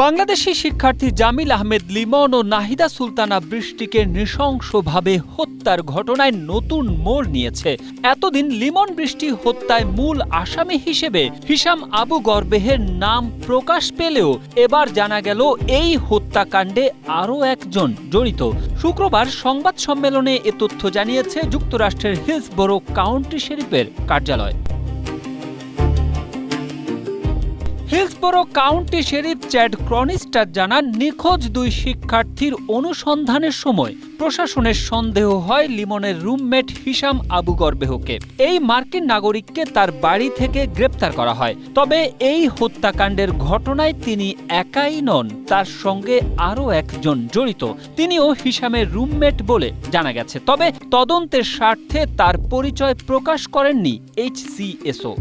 বাংলাদেশি শিক্ষার্থী জামিল আহমেদ লিমন ও নাহিদা সুলতানা বৃষ্টিকে নৃশংসভাবে হত্যার ঘটনায় নতুন মোড় নিয়েছে। এতদিন লিমন বৃষ্টি হত্যায় মূল আসামি হিসেবে হিশাম আবু গরবেহের নাম প্রকাশ পেলেও এবার জানা গেল এই হত্যাকাণ্ডে আরও একজন জড়িত। শুক্রবার সংবাদ সম্মেলনে এ তথ্য জানিয়েছে যুক্তরাষ্ট্রের হিলসবোরো কাউন্টি শেরিফের কার্যালয়। হিলসবোরো কাউন্টি শেরিফ চ্যাড ক্রনিস্টার জানান, নিখোঁজ দুই শিক্ষার্থীর অনুসন্ধানের সময় প্রশাসনের সন্দেহ হয় লিমনের রুমমেট হিশাম আবু গরবেহকে। এই মার্কিন নাগরিককে তার বাড়ি থেকে গ্রেপ্তার করা হয়। তবে এই হত্যাকাণ্ডের ঘটনায় তিনি একাই নন, তার সঙ্গে আরও একজন জড়িত। তিনিও হিশামের রুমমেট বলে জানা গেছে। তবে তদন্তের স্বার্থে তার পরিচয় প্রকাশ করেননি HCSO।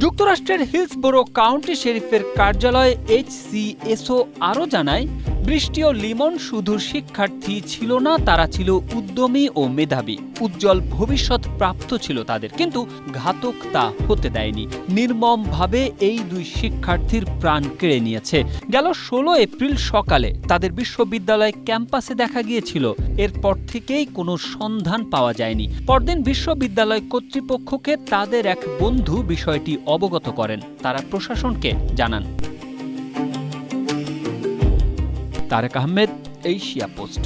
যুক্তরাষ্ট্রের হিলসবোরো কাউন্টি শেরিফের কার্যালয় HCSO আরও জানায়, বৃষ্টি ও লিমন শুধু শিক্ষার্থী ছিল না, তারা ছিল উদ্যমী ও মেধাবী। উজ্জ্বল ভবিষ্যৎ প্রাপ্ত ছিল তাদের, কিন্তু ঘাতক তা হতে দেয়নি। নির্মমভাবে এই দুই শিক্ষার্থীর প্রাণ কেড়ে নিয়েছে। গেল 16 এপ্রিল সকালে তাদের বিশ্ববিদ্যালয় ক্যাম্পাসে দেখা গিয়েছিল। এরপর থেকেই কোনো সন্ধান পাওয়া যায়নি। পরদিন বিশ্ববিদ্যালয় কর্তৃপক্ষকে তাদের এক বন্ধু বিষয়টি অবগত করেন। তারা প্রশাসনকে জানান। Tarek Ahmed, Asia post.